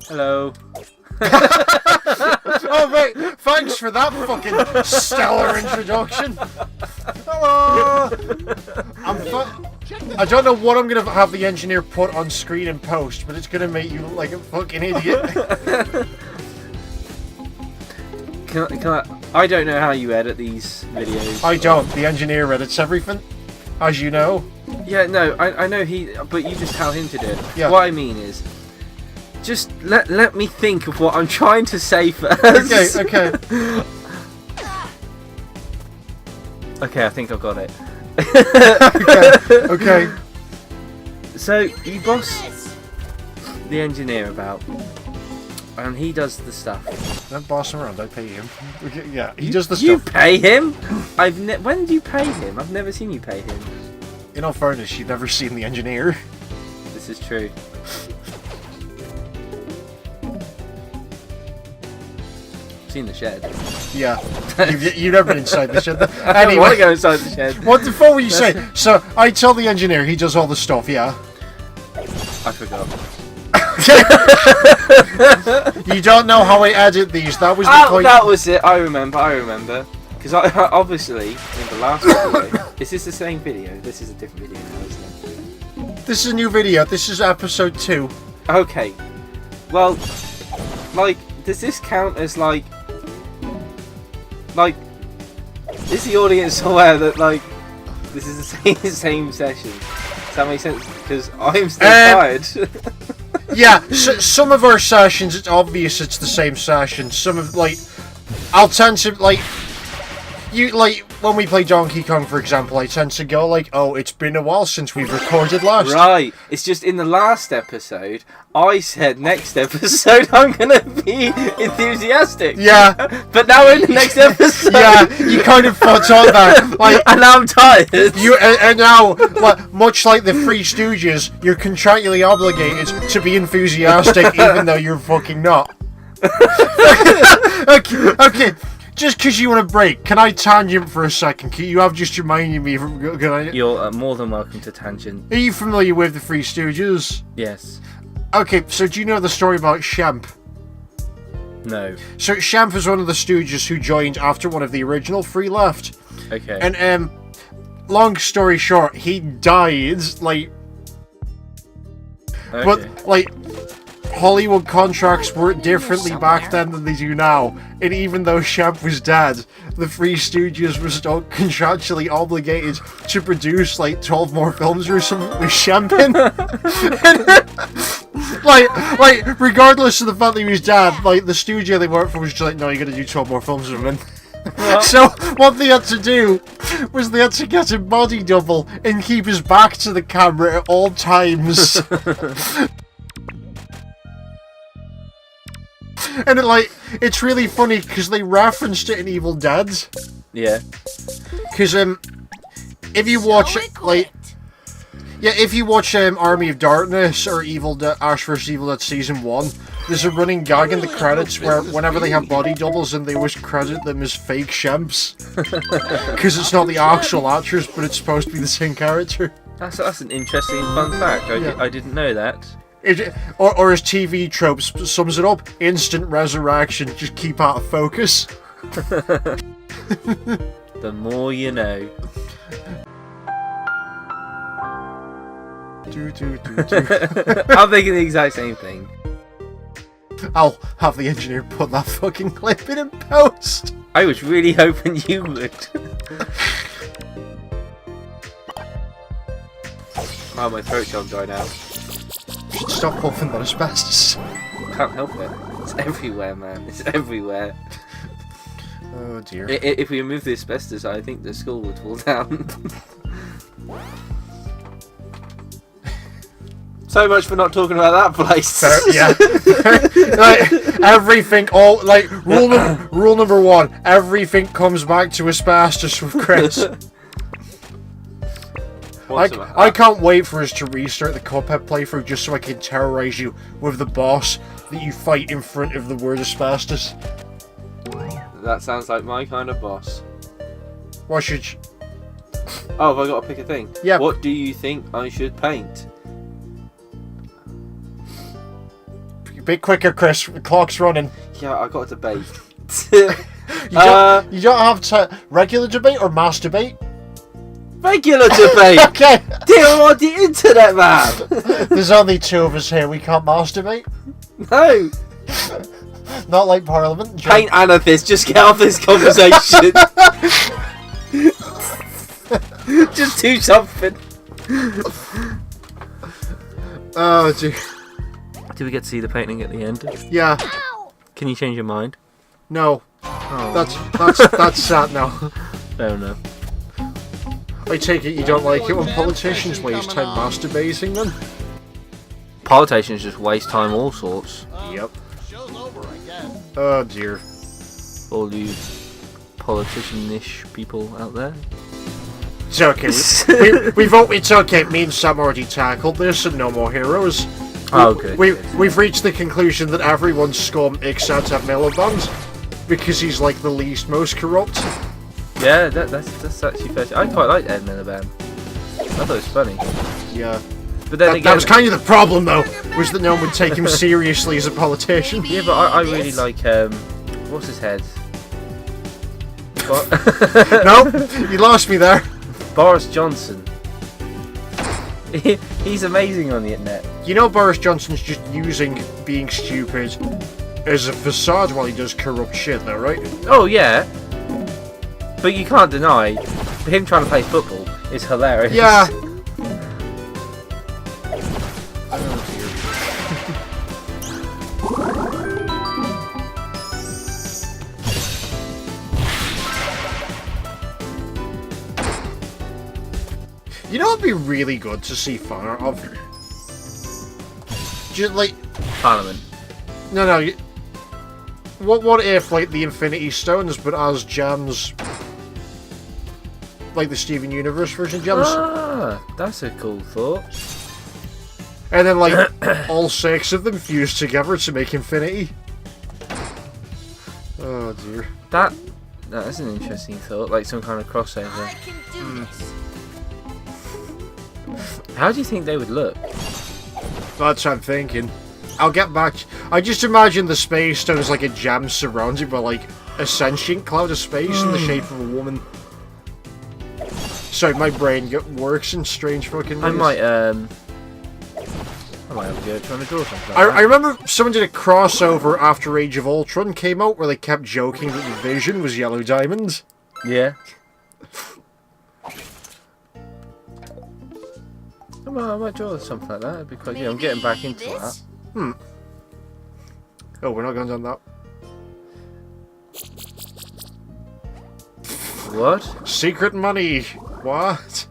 Hello. Oh mate, thanks for that fucking stellar introduction. Hello. I don't know what I'm gonna have the engineer put on screen and post, but it's gonna make you look like a fucking idiot. I don't know how you edit these videos. I don't. The engineer edits everything, as you know. Yeah, no, I know but you just tell him to do it. Yeah. What I mean is, just let me think of what I'm trying to say first. Okay. Okay, I think I've got it. Okay. So you boss the engineer about, and he does the stuff. Don't boss him around. I pay him. Okay, yeah, he does the You stuff. pay him? When do you pay him? I've never seen you pay him. In all fairness, you've never seen the engineer. This is true. Seen the shed. Yeah, you've never been inside the shed. I don't want to Anyway, go inside the shed. what the fuck were you saying? So I tell the engineer he does all the stuff. Yeah. I forgot. You don't know how I edit these. That was the point. That was it. I remember. Because I obviously in the last video. Is this the same video? This is a different video now, isn't it? This is a new video. This is episode 2. Okay. Well, like, does this count as like, is the audience aware that like this is the same session? Does that make sense? Because I'm still tired. Yeah, some of our sessions, it's obvious it's the same session. Some of, like, I'll tend to, like, when we play Donkey Kong, for example, I tend to go, like, oh, it's been a while since we've recorded last. Right. It's just in the last episode, I said next episode I'm going to be enthusiastic. Yeah. But now we're in the next episode. Yeah, you kind of thought on that. Like, and now I'm tired. And now, like, much like the Three Stooges, you're contractually obligated to be enthusiastic even though you're fucking not. Okay. Just because you want a break, can I tangent for a second? You have just reminded me from... You're more than welcome to tangent. Are you familiar with the Three Stooges? Yes. Okay, so do you know the story about Shemp? No. So Shemp was one of the Stooges who joined after one of the original three left. Okay. And, long story short, he died, like... Okay. But, like... Hollywood contracts worked differently back then than they do now, and even though Shemp was dead, the Three Stooges were still contractually obligated to produce like 12 more films or something with Shemp in. like, regardless of the fact that he was dead, like the studio they worked for was just like, no, you gotta do 12 more films with him. So what they had to do was they had to get a body double and keep his back to the camera at all times. And it's really funny because they referenced it in Evil Dead. Yeah. Because if you watch if you watch Army of Darkness or Ash vs Evil Dead Season 1, there's a running gag in the credits where whenever they have body doubles and they always credit them as fake Shemps. Because it's not the actual actors, but it's supposed to be the same character. That's an interesting fun fact. I didn't know that. Or as TV tropes sums it up, instant resurrection, just keep out of focus. The more you know. I'm thinking the exact same thing. I'll have the engineer put that fucking clip in post. I was really hoping you would. Oh, my throat's gone dry now. Stop huffing that asbestos. Can't help it. It's everywhere, man. It's everywhere. Oh dear. If we remove the asbestos, I think the school would fall down. So much for not talking about that place. Yeah. Like, everything, rule number 1, everything comes back to asbestos with Chris. I can't wait for us to restart the Cuphead playthrough just so I can terrorize you with the boss that you fight in front of the word asbestos. That sounds like my kind of boss. What should you... Oh, have I got to pick a thing? Yeah. What do you think I should paint? Bit quicker, Chris. The clock's running. Yeah, I got a debate. You don't have to regular debate or mass debate. Regular debate. Okay. Deal on the internet, man. There's only 2 of us here. We can't mass debate. No. Not like Parliament. Paint Amethyst. Just get off this conversation. Just do something. Oh dear. Do we get to see the painting at the end? Yeah. Can you change your mind? No. Oh. That's sad now. Fair enough. I take it you don't like it when politicians waste time masturbating then? Politicians just waste time all sorts. Yep. Oh dear. All you politician-ish people out there. It's okay. It's okay. Me and Sam already tackled this and no more heroes. Oh, okay. We've reached the conclusion that everyone's scum except Ed Miliband because he's like the least most corrupt. Yeah, that's actually fair. I quite like Ed Miliband. I thought it was funny. Yeah. But then that was kind of the problem though, was that no one would take him seriously as a politician. Yeah, but I really like what's his head? No, you lost me there. Boris Johnson. He's amazing on the internet. You know Boris Johnson's just using being stupid as a facade while he does corrupt shit though, right? Oh yeah. But you can't deny him trying to play football is hilarious. Yeah. You know, it'd be really good to see fan art of. Just like Parliament. no. What if like the Infinity Stones, but as gems, like the Steven Universe version gems, Ah, that's a cool thought. and then like all 6 of them fused together to make Infinity. Oh dear. That's an interesting thought, like some kind of crossover. How do you think they would look? That's what I'm thinking. I'll get back. I just imagine the Space Stone as like a gem surrounded by like a sentient cloud of space in the shape of a woman. Sorry, my brain works in strange fucking ways. I might have a go at trying to draw something. I remember someone did a crossover after Age of Ultron came out where they kept joking that the Vision was Yellow Diamond. Yeah. I might draw something like that because I'm getting back into that. Oh, we're not going down that. What? Secret money. What?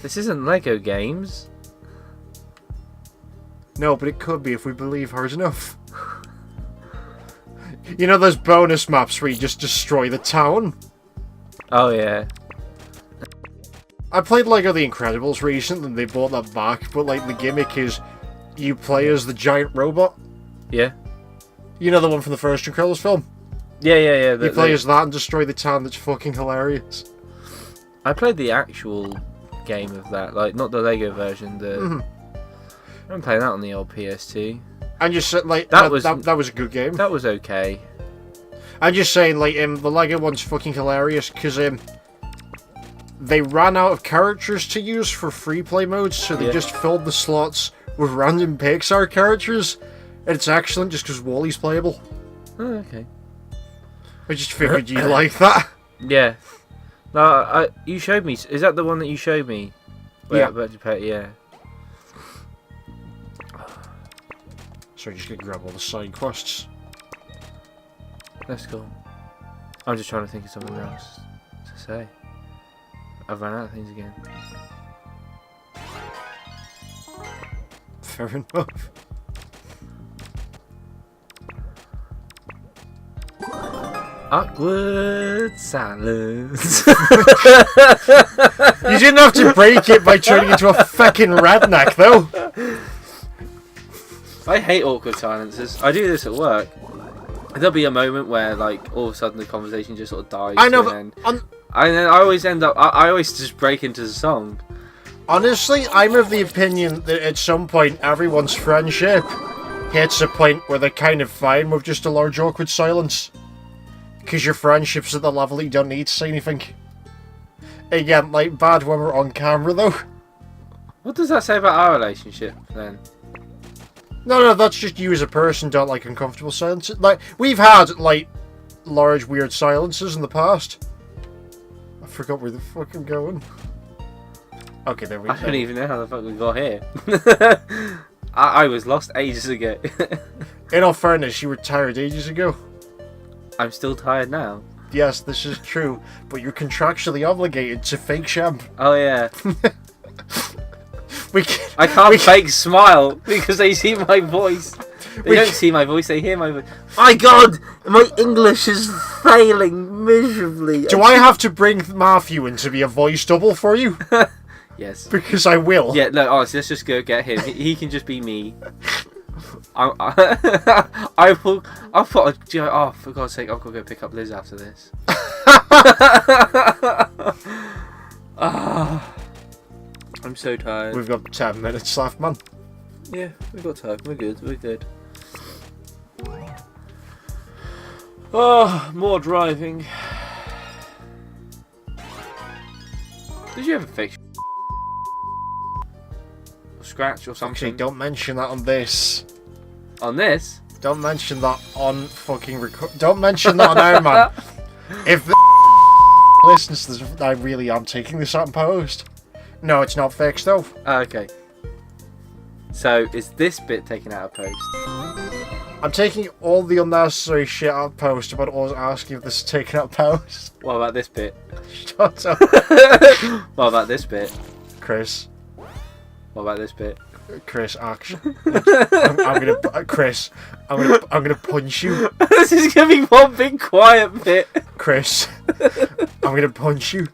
This isn't Lego games. No, but it could be if we believe hard enough. You know those bonus maps where you just destroy the town? Oh yeah. I played Lego The Incredibles recently and they brought that back, but like the gimmick is you play as the giant robot. Yeah. You know the one from the first Incredibles film? Yeah. You play as that and destroy the town. That's fucking hilarious. I played the actual game of that, like not the Lego version. I'm playing that on the old PS2. And just like that was a good game. That was okay. I'm just saying, like the Lego one's fucking hilarious because they ran out of characters to use for free play modes, so they just filled the slots with random Pixar characters. And it's excellent just because Wally's playable. Oh, okay. I just figured you'd like that. Yeah. No, you showed me. Is that the one that you showed me? Yeah. Yeah. So just gonna grab all the side quests. That's cool. I'm just trying to think of something else to say. I've run out of things again. Fair enough. Awkward silence. You didn't have to break it by turning into a fucking redneck, though. I hate awkward silences. I do this at work. There'll be a moment where, like, all of a sudden the conversation just sort of dies. I know, and then I always end up. I always just break into the song. Honestly, I'm of the opinion that at some point everyone's friendship hits a point where they're kind of fine with just a large awkward silence. Because your friendship's at the level that you don't need to say anything. Again, like, bad when we're on camera, though. What does that say about our relationship, then? No, that's just you as a person don't like uncomfortable silences. Like, we've had, like, large, weird silences in the past. I forgot where the fuck I'm going. Okay, there we go. I don't even know how the fuck we got here. I was lost ages ago. In all fairness, you were tired ages ago. I'm still tired now. Yes, this is true, but you're contractually obligated to fake Shemp. Oh yeah. I We can't fake smile because they see my voice. They don't see my voice, they hear my voice. My God, my English is failing miserably. Do I have to bring Matthew in to be a voice double for you? Yes. Because I will. Yeah, no, honestly, let's just go get him. He can just be me. I'll put oh, for God's sake, I'll go pick up Liz after this. I'm so tired. We've got 10 minutes left, man. Yeah, we've got time. We're good. Oh, more driving. Did you ever fix or scratch or something? Actually, don't mention that on this. On this? Don't mention that on fucking record. Don't mention that on air, man. If the listens to this, I really am taking this out in post. No, it's not fixed though. Okay. So, is this bit taken out of post? I'm taking all the unnecessary shit out of post about us asking if this is taken out of post. What about this bit? Shut up. What about this bit? Chris. What about this bit? Chris, actually, I'm gonna punch you. This is gonna be one big quiet bit. Chris, I'm gonna punch you.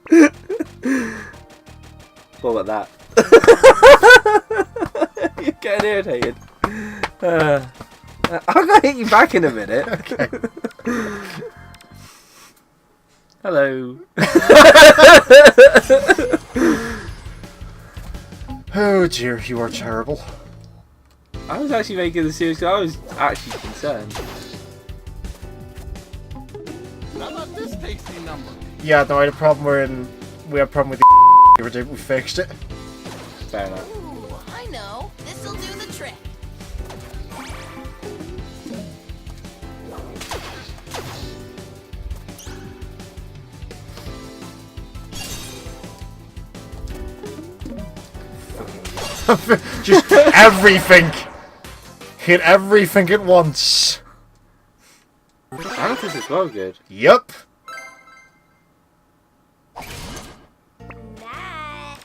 What about that? You're getting irritated. I'm gonna hit you back in a minute. Okay. Hello. Oh dear, you are terrible. I was actually making this serious. I was actually concerned. How about this tasty number? Yeah, no, I had a problem we had a problem with the we fixed it. Fair enough. Ooh, I know. This'll do the trick. Just everything. Hit everything at once. Amethyst is well good. Yep. That.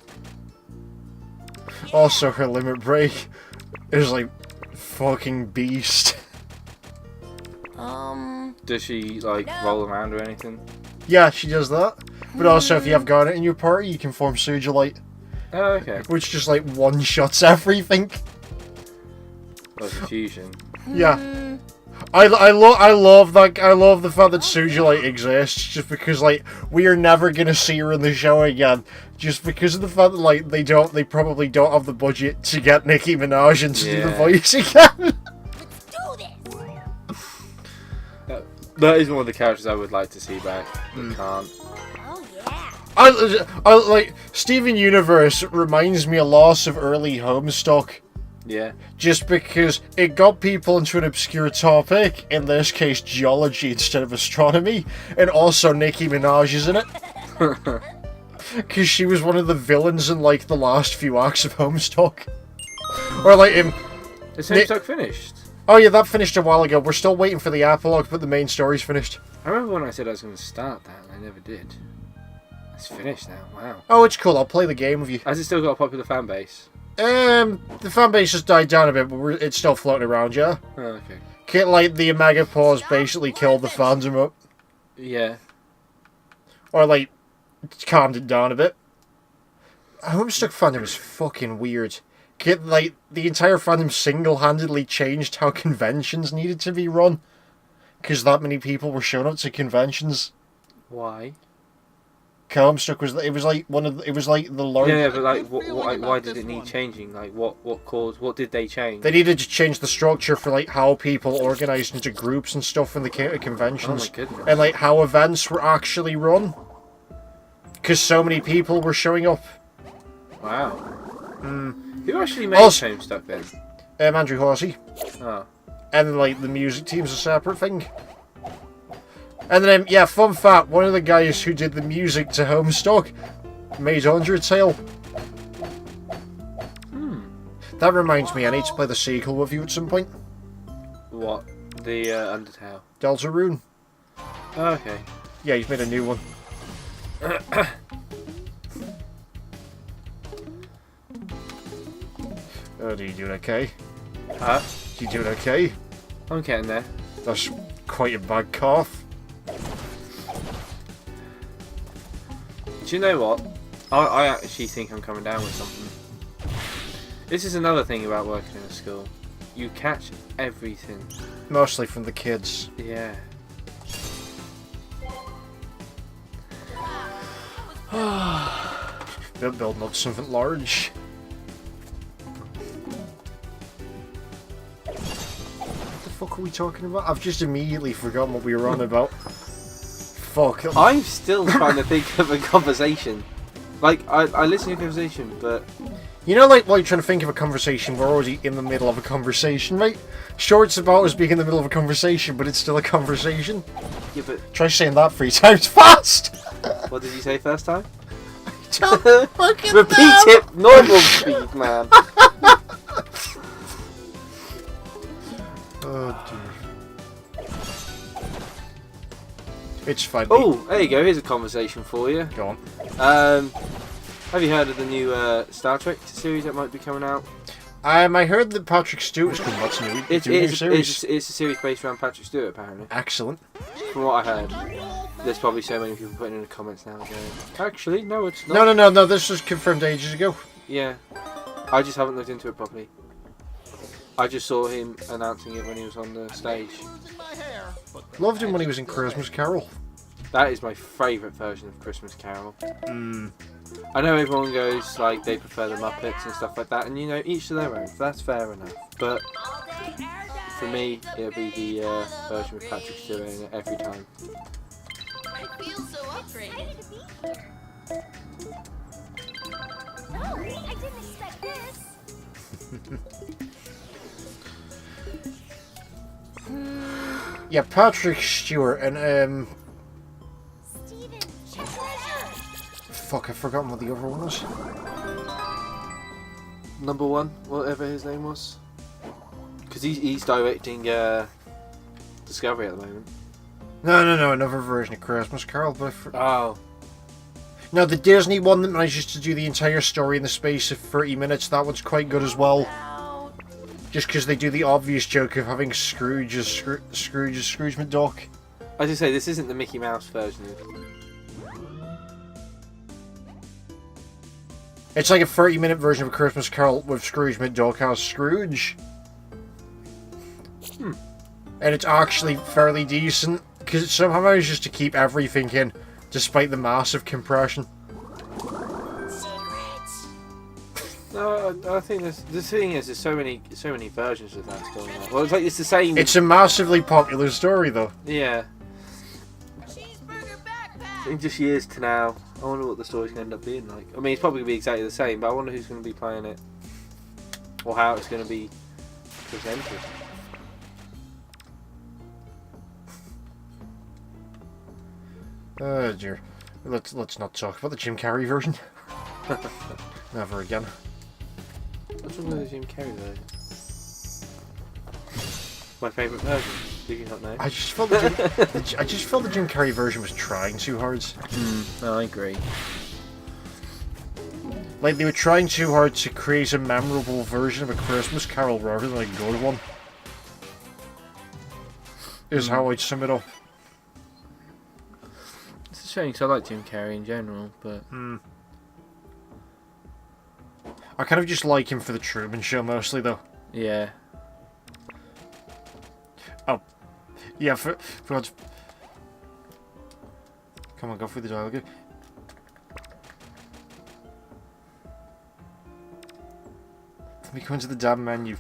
Also, her limit break is like fucking beast. Does she like roll around or anything? Yeah, she does that. But also, if you have Garnet in your party, you can form Sujolite, Oh, okay. which just like one shots everything. Well, it's a fusion. Yeah. I love that. I love the fact that Sujolite exists, just because like we are never gonna see her in the show again, just because of the fact that like they probably don't have the budget to get Nicki Minaj in to do the Yeah. voice again. Let's do this. That is one of the characters I would like to see back. But can't. Oh yeah. I like Steven Universe reminds me a lot of early Homestuck. Yeah. Just because it got people into an obscure topic, in this case geology instead of astronomy, and also Nicki Minaj is in it. Because she was one of the villains in like the last few acts of Homestuck. Or like in... Is Homestuck finished? Oh yeah, that finished a while ago. We're still waiting for the epilogue, but the main story's finished. I remember when I said I was going to start that, and I never did. It's finished now. Wow. Oh, it's cool. I'll play the game with you. Has it still got a popular fan base? The fan base has died down a bit, but it's still floating around, yeah? Oh, okay. Like, the Omega Pause basically killed the fandom up. Yeah. Or, like, calmed it down a bit. Homestuck fandom is fucking weird. Like, the entire fandom single-handedly changed how conventions needed to be run. Because that many people were showing up to conventions. Why? Homestuck was like one of it was like the large. Yeah, but like, why did it need changing? Like, what caused? What did they change? They needed to change the structure for like how people organized into groups and stuff when they came to conventions, Oh my goodness. and like how events were actually run, because so many people were showing up. Wow. Mm. Who actually made Also- Homestuck then? Andrew Horsey, Oh. and then like the music team's a separate thing. And then yeah, fun fact: one of the guys who did the music to Homestuck made Undertale. That reminds me, I need to play the sequel with you at some point. What? The Undertale. Deltarune. Oh, okay. Yeah, he's made a new one. Oh, do you do it okay? Huh? Do you do it okay? I'm getting there. That's quite a bad cough. Do you know what? I actually think I'm coming down with something. This is another thing about working in a school. You catch everything. Mostly from the kids. Yeah. They're building up something large. What the fuck are we talking about? I've just immediately forgotten what we were on about. Fuck. I'm still trying to think of a conversation. Like, I listen to a conversation, but... You know, like, while you're trying to think of a conversation, we're already in the middle of a conversation, right? Sure, it's about us being in the middle of a conversation, but it's still a conversation. Yeah, but... Try saying that 3 times fast! What did you say first time? Don't fucking Repeat know. it! Normal speed, man! Oh, dear. It's fine. Oh, there you go, here's a conversation for you. Go on. Have you heard of the new Star Trek series that might be coming out? I heard that Patrick Stewart's coming out to It's do a new a series. series based around Patrick Stewart, apparently. Excellent. From what I heard. There's probably so many people putting in the comments now going, actually, no, it's not. No, this was confirmed ages ago. Yeah. I just haven't looked into it properly. I just saw him announcing it when he was on the stage. Loved him when he was in Christmas Carol. That is my favourite version of Christmas Carol. Mm. I know everyone goes, like, they prefer the Muppets and stuff like that, and you know, each to their own. That's fair enough. But for me, it'll be the version with Patrick Stewart in it every time. I feel so upgraded. No, I didn't expect this. Yeah, Patrick Stewart and Steven, fuck, I've forgotten what the other one was. Number one, whatever his name was. Because he's directing Discovery at the moment. No, another version of Christmas Carol, but Oh. no, the Disney one that manages to do the entire story in the space of 30 minutes, that one's quite good as well. Just because they do the obvious joke of having Scrooge as Scrooge McDuck. I just say, this isn't the Mickey Mouse version. It's like a 30-minute version of A Christmas Carol with Scrooge McDuck as Scrooge. And it's actually fairly decent, because it somehow manages to keep everything in, despite the massive compression. secrets. No, I think the thing is, there's so many versions of that story now. Well, it's the same. It's a massively popular story, though. Yeah. Cheeseburger backpack. In just years to now, I wonder what the story's going to end up being like. I mean, it's probably going to be exactly the same, but I wonder who's going to be playing it. Or how it's going to be presented. Oh dear. Let's not talk about the Jim Carrey version. Never again. What's wrong with the Jim Carrey version? My favourite version. Do you not know? I just felt the Jim Carrey version was trying too hard. No, I agree. Like they were trying too hard to create a memorable version of A Christmas Carol rather than a good one. Is how I'd sum it up. It's a shame, because I like Jim Carrey in general, but... I kind of just like him for the Truman Show mostly, though. Yeah. Oh. Yeah, for God's... Come on, go through the dialogue. We go into the damn menu.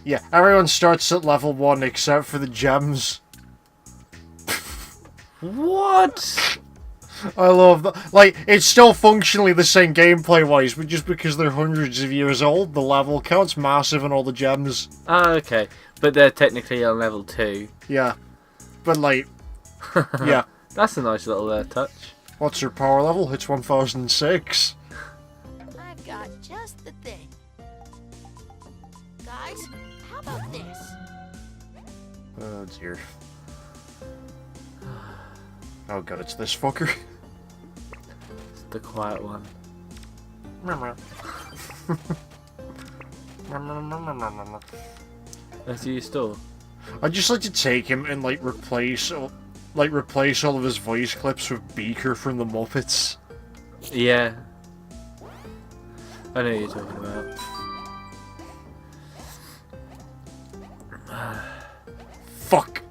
Yeah, everyone starts at level 1 except for the gems. What? I love that. Like, it's still functionally the same gameplay-wise, but just because they're hundreds of years old, the level counts massive on all the gems. Ah, okay. But they're technically on level 2. Yeah. But, like, yeah. That's a nice little touch. What's your power level? It's 1006. I've got just the thing. Guys, how about this? Oh, dear. Oh god, it's this fucker. It's the quiet one. That's your store. I'd just like to take him and like replace all of his voice clips with Beaker from the Muppets. Yeah. I know what you're talking about. Fuck.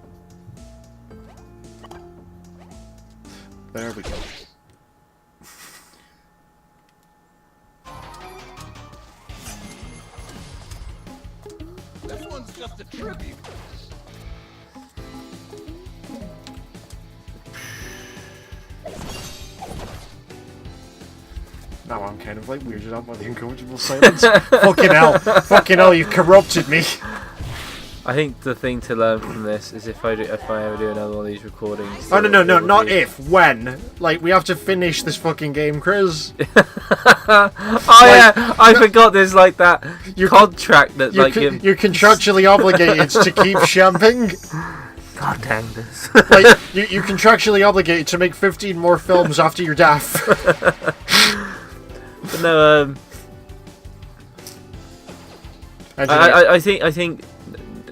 There we go. This one's just a tribute. Now I'm kind of like weirded out by the uncomfortable silence. Fucking hell. Fucking hell, you corrupted me. I think the thing to learn from this is if I ever do another one of these recordings. Oh, no, it'll not be- if, when. Like, we have to finish this fucking game, Chris. Oh yeah, I forgot there's like that contract that You're, like you're contractually obligated to keep shamping. God dang this. Like, you're contractually obligated to make 15 more films after your death. But no, I think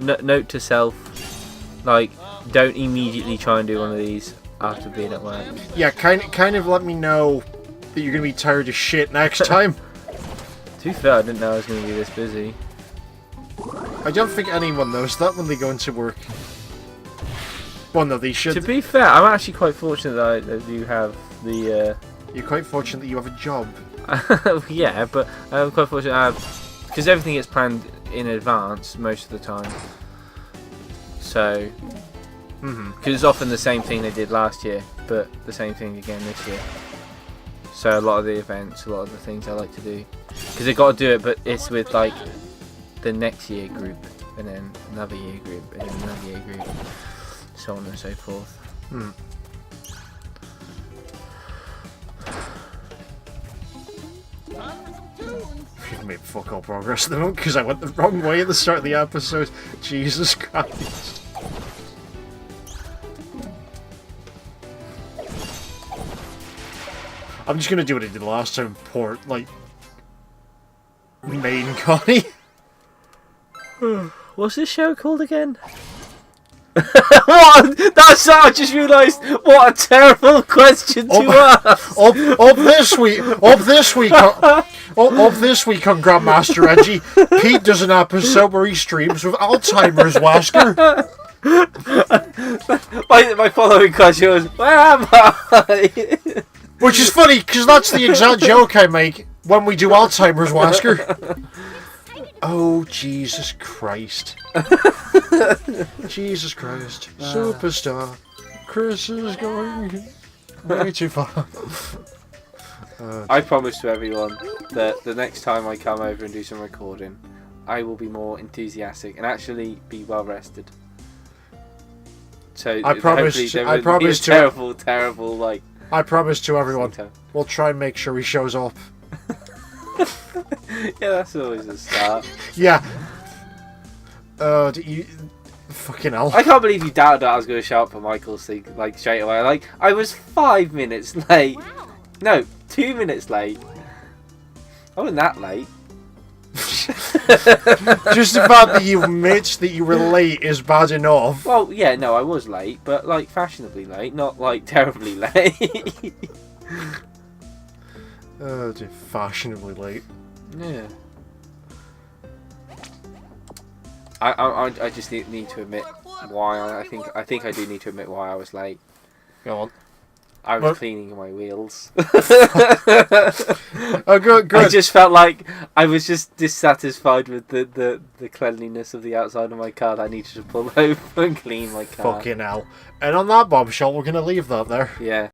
note to self, like, don't immediately try and do one of these after being at work. Yeah, kind of let me know that you're gonna be tired of shit next time. To be fair, I didn't know I was going to be this busy. I don't think anyone knows that when they go into work. Well, no, they should. To be fair, I'm actually quite fortunate that I do have the. You're quite fortunate that you have a job. Yeah, but I'm quite fortunate because everything gets planned in advance most of the time. So, because it's often the same thing they did last year, but the same thing again this year. So a lot of the events, a lot of the things I like to do, because they got to do it, but it's with like the next year group, and then another year group, and then another year group, so on and so forth. We've made fuck all progress at the moment because I went the wrong way at the start of the episode. Jesus Christ. I'm just gonna do what I did last time, port, like, main Connie. What's this show called again? What? That's I just realised what a terrible question to ask. Up this week on Grandmaster Reggie, Pete does an episode where he streams with Alzheimer's Wasker. My following question was, where am I? Which is funny, because that's the exact joke I make when we do Alzheimer's Wasker. Oh, Jesus Christ. Jesus Christ. Superstar. Chris is going way too far. I promise to everyone that the next time I come over and do some recording, I will be more enthusiastic and actually be well rested. So I promise terrible like. I promise to everyone, we'll try and make sure he shows up. Yeah, that's always a start. Yeah. You fucking hell. I can't believe you doubted that I was going to show up for Michael's thing, like, straight away. Like, I was 5 minutes late. Wow. No, 2 minutes late. I wasn't that late. Just the fact that you admit that you were late is bad enough. Well, yeah, no, I was late, but, like, fashionably late, not, like, terribly late. Dear, fashionably late. Yeah. I just need to admit why I think I do need to admit why I was late. Go on. I was Well- cleaning my wheels. Oh, good. I just felt like I was just dissatisfied with the cleanliness of the outside of my car. That I needed to pull over and clean my car. Fucking hell. And on that bombshell, we're going to leave that there. Yeah.